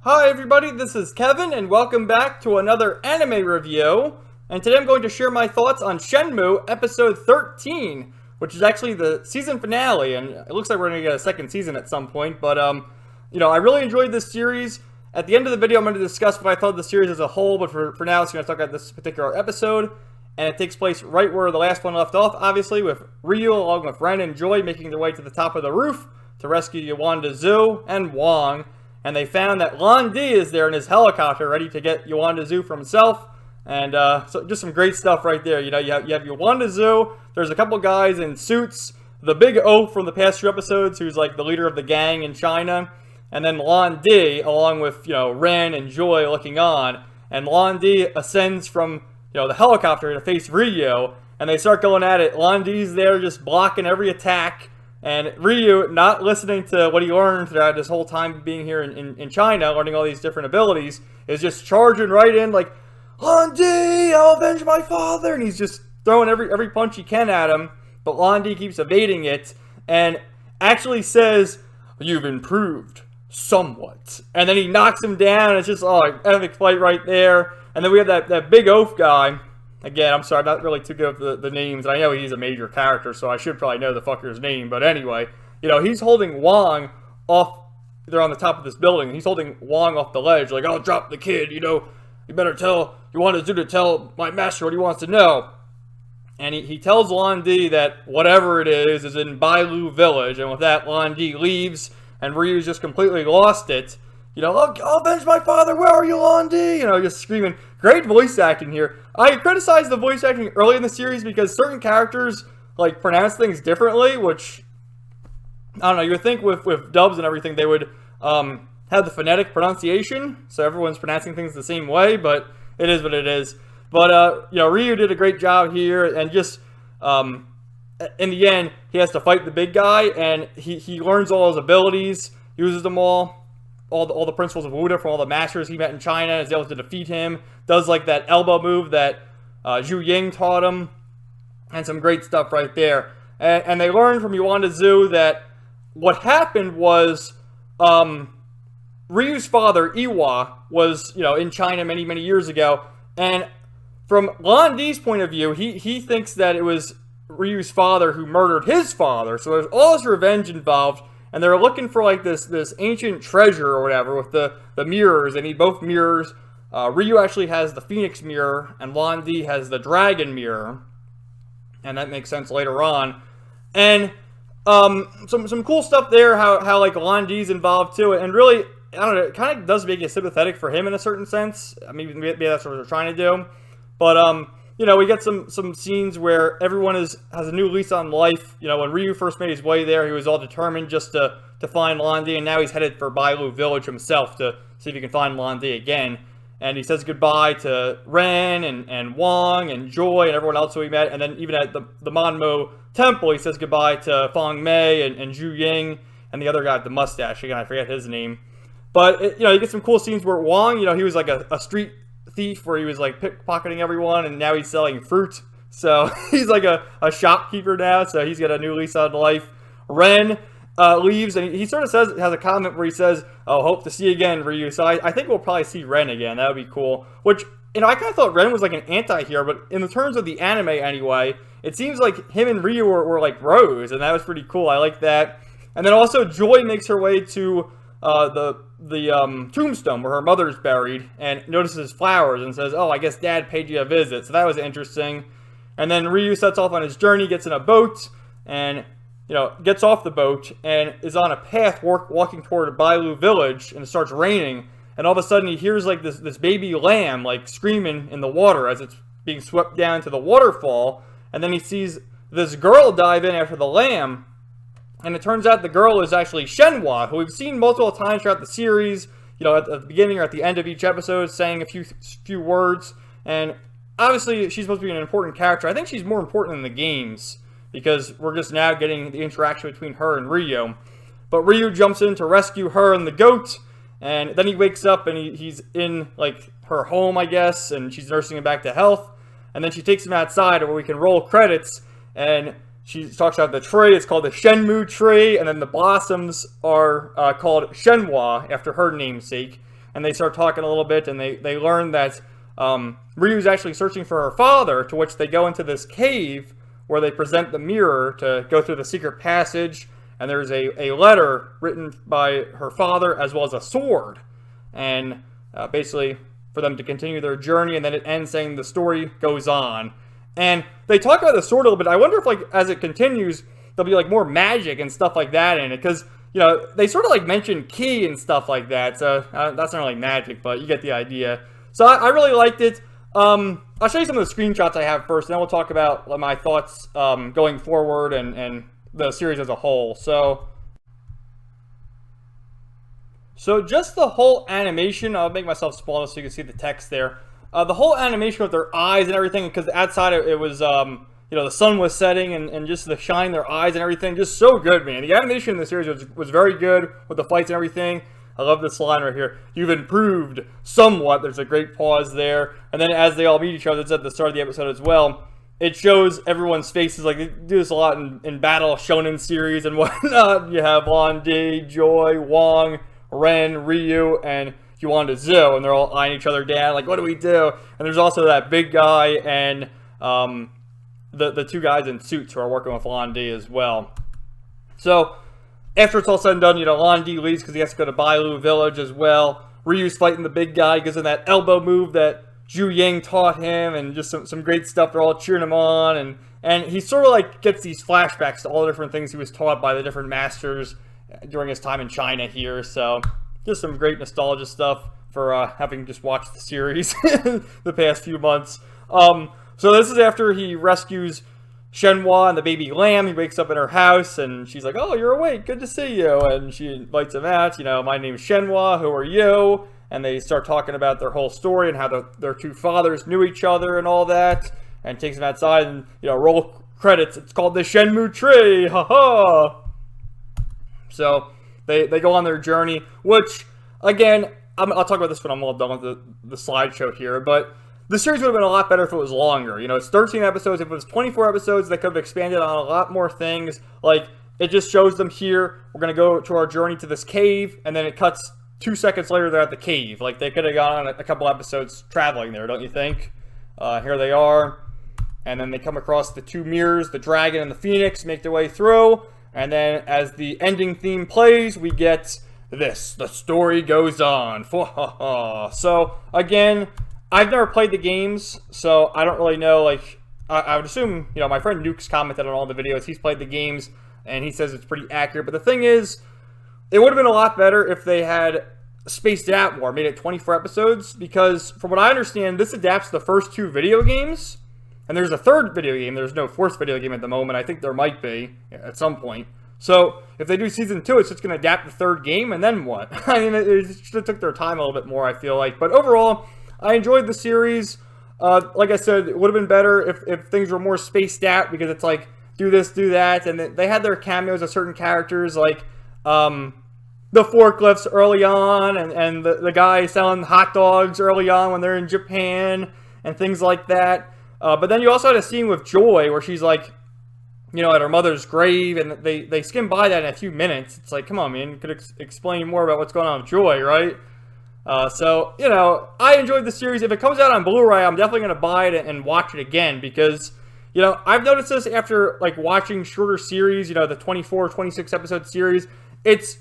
Hi everybody, this is Kevin and welcome back to another anime review. And today I'm going to share my thoughts on Shenmue episode 13, which is actually the season finale, and it looks like we're going to get a second season at some point. But I really enjoyed this series. At the end of the video I'm going to discuss what I thought of the series as a whole, but for now it's going to talk about this particular episode. And it takes place right where the last one left off, obviously, with Ryu along with Ren and Joy making their way to the top of the roof to rescue Yuandazu and Wong. And they found that Lan Di is there in his helicopter, ready to get Yuandazu for himself. And so just some great stuff right there. You have Yuandazu. There's a couple guys in suits. The Big O from the past few episodes, who's like the leader of the gang in China. And then Lan Di, along with Ren and Joy looking on. And Lan Di ascends from the helicopter to face Ryu. And they start going at it. Lan Di's there just blocking every attack. And Ryu, not listening to what he learned throughout this whole time being here in China, learning all these different abilities, is just charging right in like, Lan Di, I'll avenge my father! And he's just throwing every punch he can at him, but Lan Di keeps evading it, and actually says, you've improved somewhat. And then he knocks him down, and it's just, epic fight right there. And then we have that big oaf guy. Again, I'm sorry, I'm not really too good with the names. I know he's a major character, so I should probably know the fucker's name. But anyway, he's holding Wong off. They're on the top of this building. He's holding Wong off the ledge, like, I'll drop the kid, you better tell my master what he wants to know. And he tells Lan Di that whatever it is in Bailu Village. And with that, Lan Di leaves, and Ryu's just completely lost it. I'll avenge my father, where are you, Lan Di? Just screaming. Great voice acting here. I criticized the voice acting early in the series because certain characters, pronounce things differently, which, I don't know, you would think with dubs and everything they would have the phonetic pronunciation, so everyone's pronouncing things the same way, but it is what it is. But, Ryu did a great job here, and just, in the end, he has to fight the big guy, and he learns all his abilities, uses them all the principles of Wuda from all the masters he met in China, is able to defeat him, does that elbow move that Zhu Ying taught him, and some great stuff right there. And they learned from Yuandazu that what happened was Ryu's father, Iwa, was in China many, many years ago, and from Lan Di's point of view, he thinks that it was Ryu's father who murdered his father, so there's all this revenge involved. And they're looking for this ancient treasure or whatever with the mirrors. They need both mirrors. Ryu actually has the Phoenix mirror, and Lan Di has the Dragon mirror. And that makes sense later on. And some cool stuff there, how Lan Di's involved too. And really, I don't know, it kind of does make you sympathetic for him in a certain sense. I mean, maybe that's what they're trying to do. But we get some scenes where everyone has a new lease on life. When Ryu first made his way there, he was all determined just to find Lan Di, and now he's headed for Bailu Village himself to see if he can find Lan Di again. And he says goodbye to Ren and Wong and Joy and everyone else who he met. And then even at the Monmo Temple, he says goodbye to Feng Mei and Zhu Ying and the other guy with the mustache. Again, I forget his name. But, you get some cool scenes where Wong, he was like a street thief where he was pickpocketing everyone, and now he's selling fruit. So he's like a shopkeeper now, so he's got a new lease on life. Ren leaves, and he sort of has a comment where he says, oh, hope to see you again, Ryu. So I think we'll probably see Ren again. That would be cool. Which, I kind of thought Ren was like an anti-hero, but in the terms of the anime anyway, it seems like him and Ryu were like bros, and that was pretty cool. I like that. And then also Joy makes her way to the tombstone where her mother's buried, and notices flowers and says, oh, I guess Dad paid you a visit. So that was interesting. And then Ryu sets off on his journey, gets in a boat, and gets off the boat and is on a path walking toward Bailu Village, and it starts raining, and all of a sudden he hears this baby lamb screaming in the water as it's being swept down to the waterfall. And then he sees this girl dive in after the lamb. And it turns out the girl is actually Shenwa, who we've seen multiple times throughout the series, at the beginning or at the end of each episode, saying a few words. And obviously, she's supposed to be an important character. I think she's more important in the games, because we're just now getting the interaction between her and Ryu. But Ryu jumps in to rescue her and the goat, and then he wakes up and he's in, her home, I guess, and she's nursing him back to health. And then she takes him outside where we can roll credits, and she talks about the tree. It's called the Shenmue tree, and then the blossoms are called Shenwa, after her namesake. and they start talking a little bit, and they learn that Ryu's actually searching for her father, to which they go into this cave where they present the mirror to go through the secret passage, and there's a letter written by her father as well as a sword, and basically for them to continue their journey, and then it ends saying the story goes on. And they talk about the sword a little bit. I wonder if, like, as it continues, there'll be, like, more magic and stuff like that in it, because, you know, they sort of, like, mention ki and stuff like that, so that's not really magic, but you get the idea. So I really liked it. I'll show you some of the screenshots I have first, and then we'll talk about my thoughts going forward and the series as a whole. So just the whole animation, I'll make myself smaller so you can see the text there. The whole animation with their eyes and everything, because outside it was, you know, the sun was setting, and just the shine in their eyes and everything, just so good, man. The animation in the series was very good with the fights and everything. I love this line right here. You've improved somewhat. There's a great pause there. And then as they all meet each other, it's at the start of the episode as well, it shows everyone's faces. Like, they do this a lot in Battle Shonen series and whatnot. You have Lan-Di, Joy, Wong, Ren, Ryu, and Yuan-Zu, and they're all eyeing each other down, like, what do we do? And there's also that big guy and the two guys in suits who are working with Lan-Di as well. So after it's all said and done, you know, Lan-Di leaves because he has to go to Bailu Village as well. Ryu's fighting the big guy, gives him that elbow move that Zhu Yang taught him, and just some great stuff. They're all cheering him on, and he sort of like gets these flashbacks to all the different things he was taught by the different masters during his time in China here. So just some great nostalgia stuff for having just watched the series the past few months. So this is after he rescues Shenwa and the baby lamb. He wakes up in her house, and she's like, oh, you're awake, good to see you. And she invites him out, you know, my name's Shenwa, who are you? And they start talking about their whole story and how their two fathers knew each other and all that, and takes him outside, and, you know, roll credits. It's called the Shenmue tree, haha. So they go on their journey, which, again, I'll talk about this when I'm all done with the slideshow here, but the series would have been a lot better if it was longer. You know, it's 13 episodes. If it was 24 episodes, they could have expanded on a lot more things. Like, it just shows them here, we're going to go to our journey to this cave, and then it cuts 2 seconds later, they're at the cave. Like, they could have gone on a couple episodes traveling there, don't you think? Here they are. And then they come across the two mirrors, the dragon and the phoenix, make their way through. And then as the ending theme plays, we get this. The story goes on. So, again, I've never played the games, so I don't really know. Like, I would assume, you know, my friend Nuke's commented on all the videos. He's played the games, and he says it's pretty accurate. But the thing is, it would have been a lot better if they had spaced it out more, made it 24 episodes, because from what I understand, this adapts the first 2 video games, and there's a third video game. There's no fourth video game at the moment. I think there might be at some point. So if they do season 2, it's just going to adapt the third game, and then what? I mean, it should have took their time a little bit more, I feel like. But overall, I enjoyed the series. Like I said, it would have been better if things were more spaced out, because it's like, do this, do that, and they had their cameos of certain characters, like the forklifts early on, and the guy selling hot dogs early on when they're in Japan, and things like that. But then you also had a scene with Joy where she's like, you know, at her mother's grave, and they skim by that in a few minutes. It's like, come on, man, you could explain more about what's going on with Joy, right? So, you know, I enjoyed the series. If it comes out on Blu-ray, I'm definitely going to buy it and watch it again, because, you know, I've noticed this after, like, watching shorter series, you know, the 24, 26 episode series. It's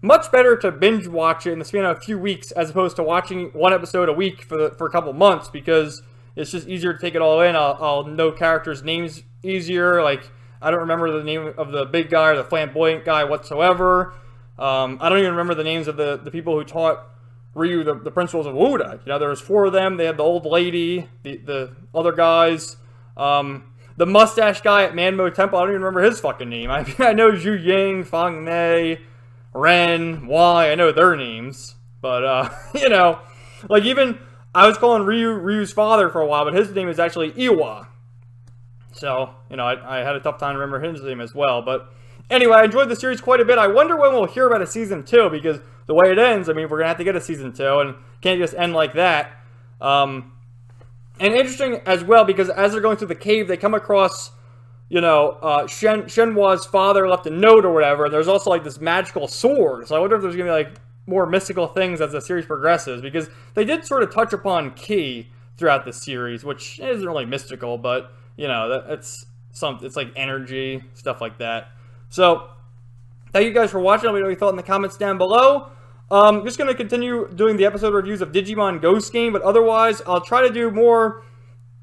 much better to binge watch it in the span of a few weeks as opposed to watching one episode a week for a couple months, because it's just easier to take it all in. I'll know characters' names easier. Like, I don't remember the name of the big guy or the flamboyant guy whatsoever. I don't even remember the names of the people who taught Ryu the principles of Wuda. You know, there was 4 of them. They had the old lady, the other guys, the mustache guy at Manmo Temple. I don't even remember his fucking name. I know Zhu Yang, Fang Mei, Ren, Wai. I know their names, but you know, like, even I was calling Ryu's father for a while, but his name is actually Iwa. So, you know, I had a tough time remembering his name as well. But anyway, I enjoyed the series quite a bit. I wonder when we'll hear about a season 2, because the way it ends, I mean, we're going to have to get a season 2, and can't just end like that. And interesting as well, because as they're going through the cave, they come across, you know, Shenwa's father left a note or whatever, and there's also, like, this magical sword. So I wonder if there's going to be, like, more mystical things as the series progresses, because they did sort of touch upon Ki throughout the series, which isn't really mystical, but you know, it's like energy, stuff like that. So thank you guys for watching. Let me know what you thought in the comments down below. I'm just going to continue doing the episode reviews of Digimon Ghost Game, but otherwise I'll try to do more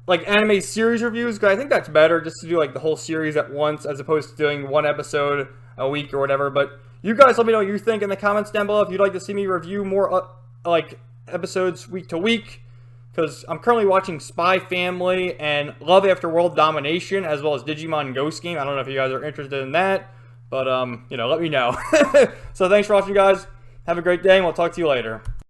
like anime series reviews, because I think that's better, just to do like the whole series at once as opposed to doing one episode a week or whatever. But you guys let me know what you think in the comments down below if you'd like to see me review more like episodes week to week, because I'm currently watching Spy Family and Love After World Domination, as well as Digimon Ghost Game. I don't know if you guys are interested in that, but you know, let me know. So thanks for watching, guys. Have a great day, and we'll talk to you later.